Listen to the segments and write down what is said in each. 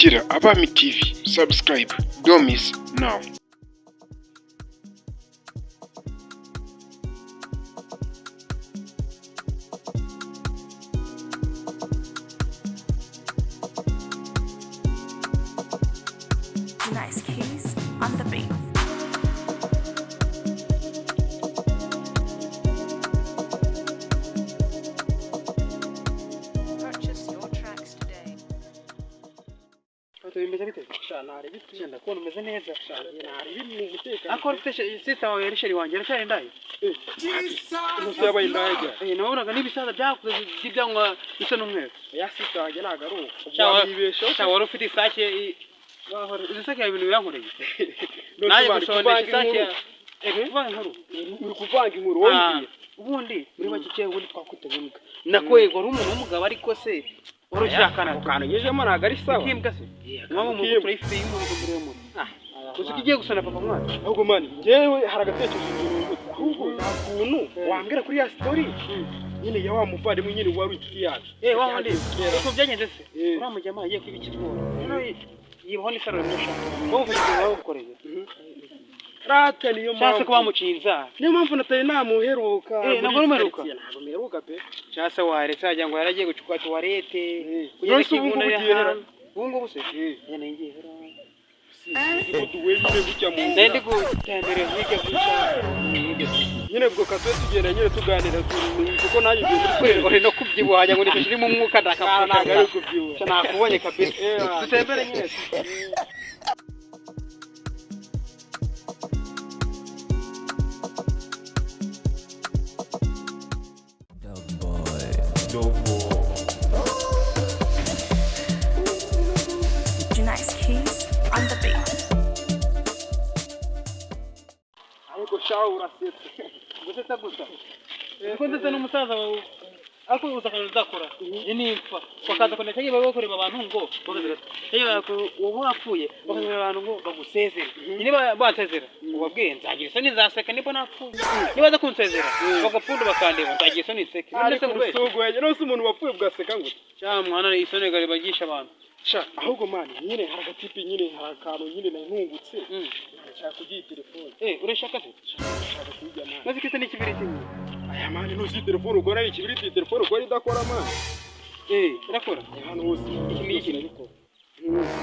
Kurikira Abami TV, subscribe, don't miss now. Nice keys on the beat. Purchase your tracks today. Nari bitugenda kubona umeze neza nari biri guteka akora sita wawe yarisheri wanjye cyane ndaye yabaye ndajya nabonaga n'ibisaza byakuze by'ibyanwa bisa n'umweru ya sita wanjye nagaruka cyangwa wari ufite isake wahora isake ya ibintu yankoreye naje gusonda isake kuvanga inkuru uri kuvanga inkuru wowe ubundi muri make cyewe ubundi twakutabimuka nakwego ari umuntu w'umugabo ariko se urushakana kana ngejemo naga ari sawa kimbwa se mama mu kuri ifi y'umuntu muremure usikigiye gusana papa mwana ahubwo mani jewe haragatekereje ahubwo nakuntu wambwira kuri ya story nyine ya wa muvandimwe nyine wari inshuti yacu wa wandi uko byagenze se uramujyama yagiye kwibikirwa yibaho ni saro y'ushaka wowe ufite wawe ukoreye rata niyo mpamvu cyase kuba mucinza niyo mpamvu natari namuheruka ntabwo rumeruka ntabwo meruka pe cyase waretse ajya ngo yaragiye gucukwa tuwarete kugira ngo ubundi bugiye ubungu buse yene ngiye duwe nyine gucya mu ndende gutembere hige gucya nyine bwo katwe tugenda nyine tuganira kuko nanjye ngiye uri no kubyibuha ajya ngo ni kiri mu mwuka ndakabona ntabwo ari kubyibuha nakubonye kabisa dutembere nyine Nice keys on the beat. ariko shawo urasetse guteta gusa uko ndetse n'umusaza wawe ako uzakana uzakora ni impfa bakaza kone cyangwa bakorera abantu ngo wowe wapfuye bakorera abantu ngo bagusezere niba basezera ubabwiye nzagira isoni zaseka niba napfuye niba za kunsezera bagapfunda bakandeba nzagira isoni nseke ndetse n'usugo yaje no umuntu wapfuye bwaseka ngo cya mwana isoni gari bagisha abantu ahubwo mani nyine haragatipi nyine harakantu nyine nahungutse nshaka kugiye telefone urashaka se maze kisa n'ikibiriti aya mani nuzi telefone ugora ikibiriti telefone ugora idakora mani irakora hano hose iki ariko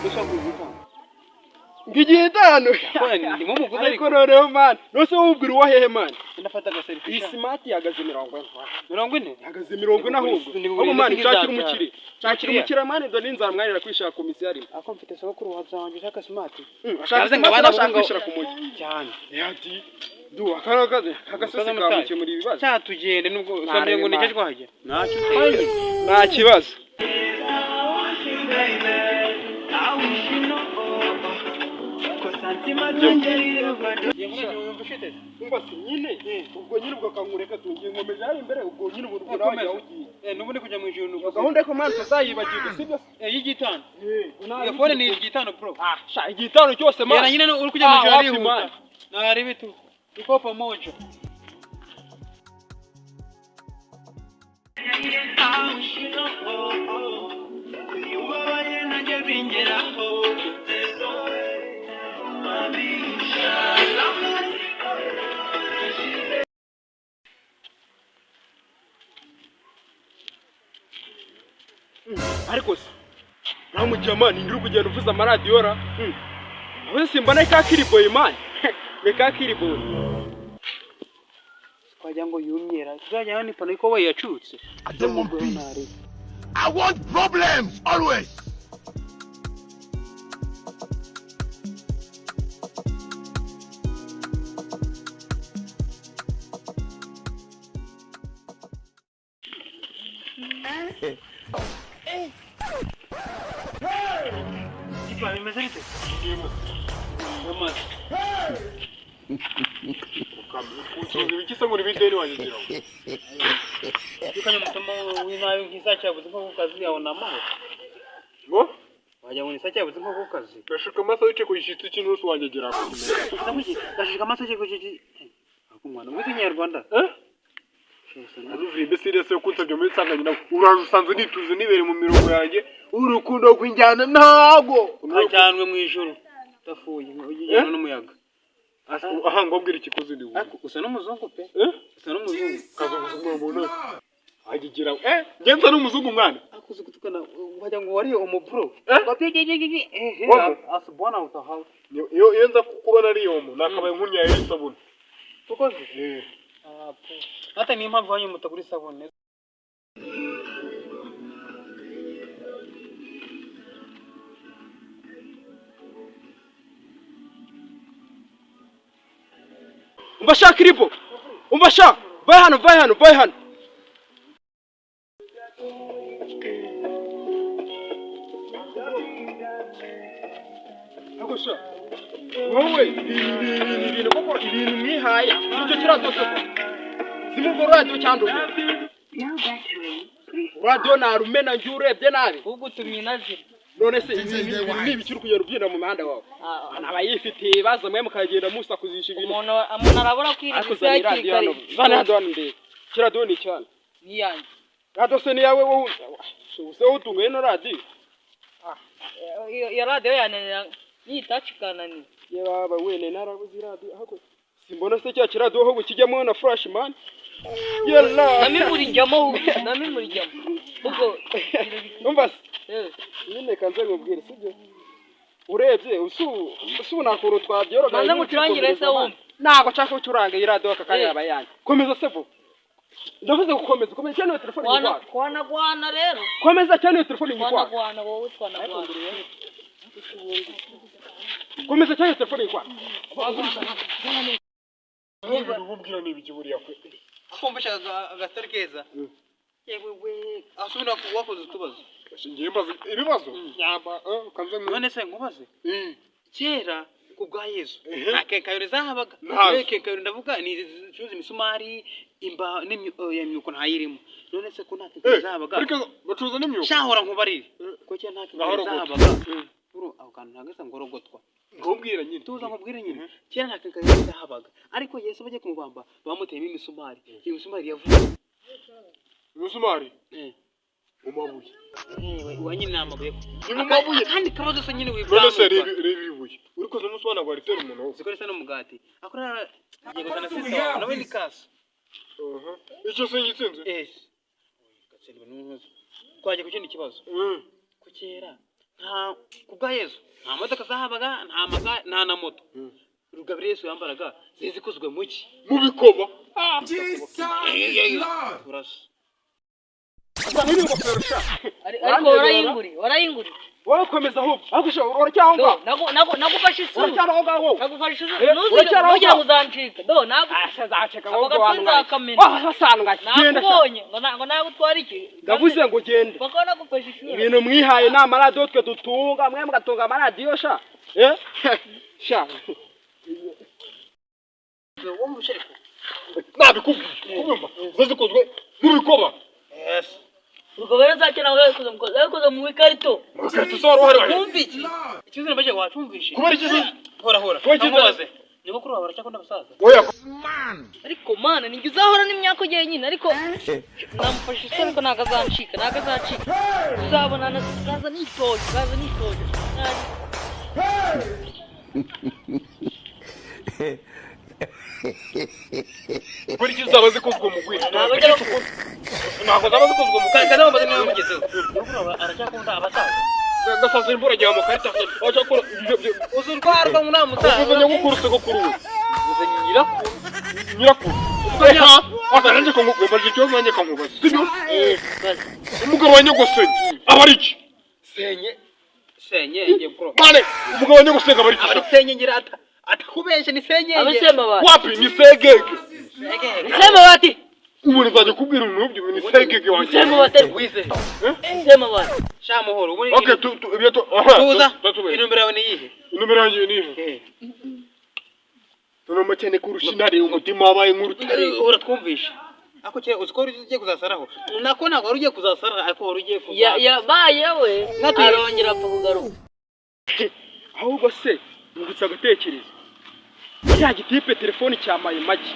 gusa kuvuga ngigiye dano ndimo muguza ariko noneho mani nose wubwira uwahehe mani ndafata agaselfie iyi smart yagaze 40 yagaze 40 ahubwo abo mani cyakira umukire mani ndo ninzara mwanira kwishaka komisiyo arimo ako mfite sokuru wazanje shaka smart ashaka ngabana bashaka kumujya cyane yati du akaragaze agasese kamuke muri ibibazo cyatugende nubwo usomye ngo nicyo twahajya nta kibazo Umbasi nyine ubwo nyine ubwo kankureka tungiye nkomeje ari imbere ubwo nyine ubwo nawe ugiye nubundi kujya mu ijuru nuko gahunda ko man tuzayibagirwa sibyo y'igitano iyo phone ni igitano pro sha igitano cyose man yana nyine uri kujya mu ijuru ari huta nari bitu iko pamoja ariko se naho mu jamani ngiri kugenda uvuza amaradiyo ra aho simbana ka kiriboy man ka kiriboy kwajya ngo yumyera tuzajya ni pano iko we yacutse I want problems always. Tipo, me sente. Vamos. Ikisa muri bideni wanyigira Ukanya mutomo w'inayo nk'isacha yavuze ko kukazi yawe namaho ngo wajya muri sacha yavuze ko kukazi gashika amaso wice ku ishitsi cy'intusu wanyigira gashika amaso cyo kujiji akumwana muri Kinyarwanda Uruvira imbesire se kunsabye muri sanganya nawe uraje usanze nituze nibere mu mirongo yanjye urukundo rw'injyana ntago Kajyanwe mu ijuru tafuye ujyana n'umuyaga. aha ngombwira ikikoze ndi Ariko usa n'umuzungu pe. Usa n'umuzungu. kazungu mbona agigira ngenza n'umuzungu mwana Akuze gutukana wajya ngo wari umubro. Bapigigigi asubona utahawe. iyo nza kubona ari yomo nakabaye nkunya y'isabune Kuko hata ni impamvu wanyu mutagura isabune. Umbasha kiripo umbasha vai hano agosha wowe ibintu koko ibintu mihaya icyo kiratose ko simugo radio cyando radio narumena njurebye nabi Ugutumye nazira. none se ibi kiri kugera ubyina mu mihanda wawe abayifitiye baza mwe mukagenda musa kuzisha ibintu Umuntu arabura kwirisa yakikari. bana ndone ndi kirado ni cyane Ni yanjye. radio se ni yawe wowe se utungaye no radio Iyo radio yanene ni itachikana ni. yaba wene narabuze radio hako simbona se cya kirado ho gukijyamo na flash man yalla Nami muri njamo. Ubwo umva nyine kanze ngubwire sibyo urebye usu nakuru twabyoroga Manze ngucurangire se wumva. Nago chako ucurange irado akakanya abayanye komeza sebo ndavuze gukomeza cyane telefone Kwana rero. komeza cyane telefone ngikwa Kwana wowe twana. komeza cyane telefone ngikwa ububwira niba ikiburiya kwe Akombesha agasitari keza. Yewe asubira wakoze utubazo. ngiye mbaza ibibazo nyamba kanze None se nkubaze. Kera kubwa Yesu. Akekayore zahabaga. Akekayore ndavuga ni cuze imisumari imba n'imyuko ntayirimo. None se ko ntakekayore zahabaga. ariko bacuza n'imyuko Shahora nkubarire. Ko cyo ntakekayore zahabaga. Uro aho kantu ntagasa ngorogotwa. ngubwira nyine Tuza nkubwire nyine. Kera ntakekayore zahabaga. Ariko Yesu bagiye kumubamba bamuteyemo imisumari. Iyo misumari yavuye. imisumari umabuye Wanyine namabuye. Amabuye Kandi kabazo se nyine wibwa. none se reba ibuye urikoze umusubana ngo aritera umuntu wose Zikoresa n'umugati. Akora yego sana sisa nawe ni kaso. icyo se ngitsinze Gatselwa n'unoze. Kwaje kukindi kibazo. Kukera nta kubwa Yesu. Nta modoka zahabaga, nta na moto. Rugabire Yesu yambaraga zizikozwe muki. mu bikoba Urasa. Ariko warayinguri. wowe komeza ahubwo ariko sho uracyahonga Nagufashe isura. uracyahonga wowe Nagufashe isura. Nugira uzancika. Nago. zaceka Ako ngo wantu gakunzakamena. hasanga genda Nakubonye. Ngo nawe utwara iki? ndavuze ngo gende Bako nagufashe isura. ibintu mwihaye na amaradiyo twe dutunga mwe mugatunga amaradiyo sha sha nabikubwiye kubumva zazikozwe mu bikoba Rugabire zakena wakoze mu ikarito. mukarito so wari Kumva iki? Ikizere baje wacumvishe. kubera iki Hora. Wagize Nyogokuru wawe aracyakunda basaza. oya Ariko mana ninjye uzahora n'imyaka ugiye nyine ariko namufashe isura ariko ntago azacika. Uzabona naza nitoje. kubera iki zaba zikozwe mu gwira Ntabwo ajya gukunda. ntabwo zaba zikozwe mu gwira Kandi bamaze niyo mugezeho. Nyogokuru wawe aracyakunda abasaza. gasaza imbura jya mu karita wacakora Uzurwarwa ngo namusaza. uvuze gukuru se gukuru we Uze nyirakuru. nyirakuru agaranje ko ngubwo cyo mwanye kankubaza sibyo umugabo wa nyogosenge aba ari iki Senye nyogokuru. mane umugabo wa nyogosenge aba ari iki Abari senye ngira atakubeshe ni senye. Abisema bati. wapi ni segege Sema bati. umuntu nzajya kubwira umuntu ni segege wanjye Sema bati. Wize. Sema bati. Shamuhoro. okay ibyo Tuza. Inomero yawe ni yihe? inomero yanjye ni ihe noneho cyane kurusha intare umutima wabaye nk'urutare Uratwumvisha. Ako kera uziko ugiye kuzasaraho. Nako ntabwo wari ugiye kuzasara ariko wari ugiye kuza. Yabaye we. Arongera apfa kugaruka. ahubwo se ngutse agatekerezo cya gitipe telefoni cyamaye make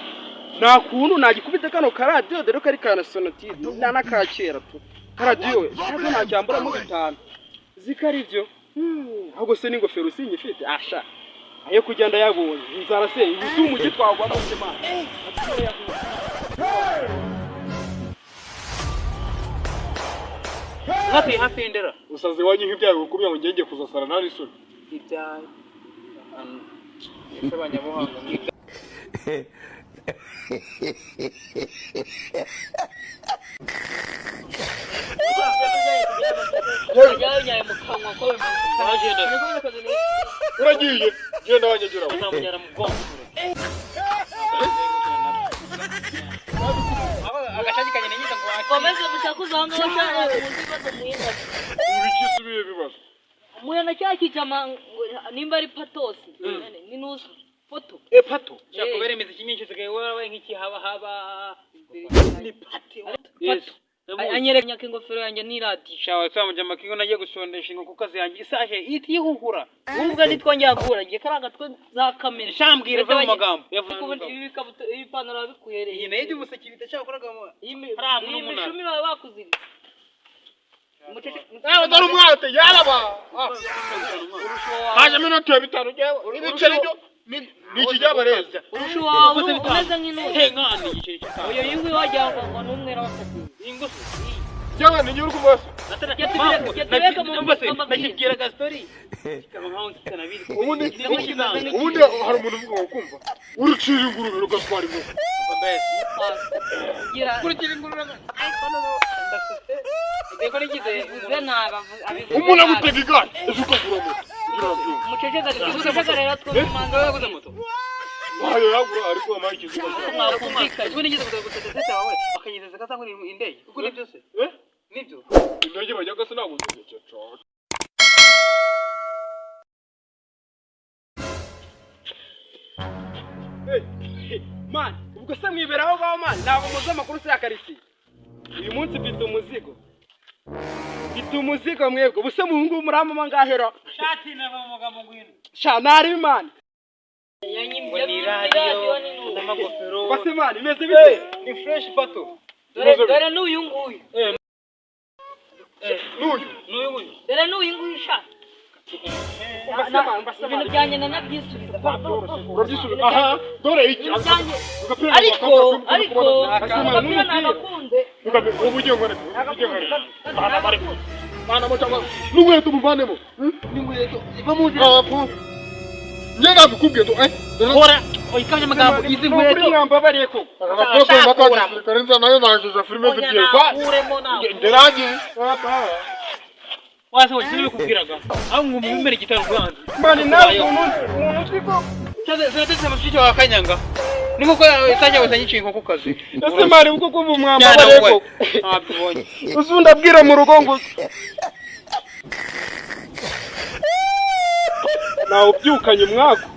nta kuntu nagikubita kano karadiyo dore ko ari kana sonatide n'akakera tu karadiyo ntabwo nacyamburamo bitanu zikari byo ahubwo se n'ingofero sinyifite asha ayo kugenda yabonye inzara se ibizu umujyi twagwa mu cema hafi hafi indera usaze wanyu nk'ibyago gukumya ngo ngenge kuzasara nari soni ibyaye ese banyabuhanga yajyaye mu kanwa ko uragiye genda wanyegera uzamujyana mu bwonko agashaki kagenda nyita ngo komeze musakuza aho ngaho cyane ibibazo muhinda ibikisubiye bibazo muyana cyakijama nimba ari patosi ni nusu foto pato cyakubera imiziki myinshi tugaye wabaye nk'iki haba ni pati pato anyereka ingofero yanjye ni radio shawa twamuja makingo nagiye gusondesha inkoko kazi yanjye isaje iti yihuhura ubwo nitwongera guhura ngiye karanga twe za kamera shambwira mu magambo ibi kabuto ibi panaro bikuhereye iyi nayo umuseki bitashakuraga mu iyi mishumi bawe bakuzira dore umwate yaraba haje minota ya bitanu jewe ibiceri byo ni kijyabareza urusho wawe umeze nk'intuzi nkani igiceri cy'itanu oyo yingwi wajya ngo n'umwera wakati ingufu jewe ni nyuruko bose nakibwiraga story kikaba nkaho kitanabiri ubundi hari umuntu uvuga ngo kumva urucira ingurube rugatwara inkoko kurikira ingurube ndeko nigize umuntu agutega igare ejo ukagura moto muceceka rero twumva yaguze moto wayo yagura ariko amaye ikizuba ubwo nigize gutete wawe akanyizeza kasa ngo indege uko nibyo se nibyo indege bajyaga se ntabwo nzize cyane man ubwo se mwiberaho ngaho man ntabwo muzi amakuru se yakarisi uyu munsi mfite umuzigo mwebwe ubuse muhungu muramama ngahera shati nava mu magambo ngwino sha nari man yanyimye ni radio n'amagofero base man imeze bite ni fresh pato dore n'uyu nguyu n'uyu dore n'uyu nguyu sha ibintu byanjye nabyisubiza urabyisubiza aha dore iki ariko agapira nagakunze ubugiye ngone mana mutanga n'uweto muvanemo n'uweto bamuja njye kubwiye to hora oyikamye amagambo izi ngweto mwambabariye ko akakoko makadi karenza nayo naje filime video ba nderaje wase wajye kubwiraga aho ngumumere gitano kwanza mani nawe umuntu ko cyatetse amashyicho wa kanyanga niko isajya wasanyicinga nko kukazi ese mari uko kuva mwambabariye ko ntabibonye uzunda bwira mu rugo ngo nawe ubyukanye mwako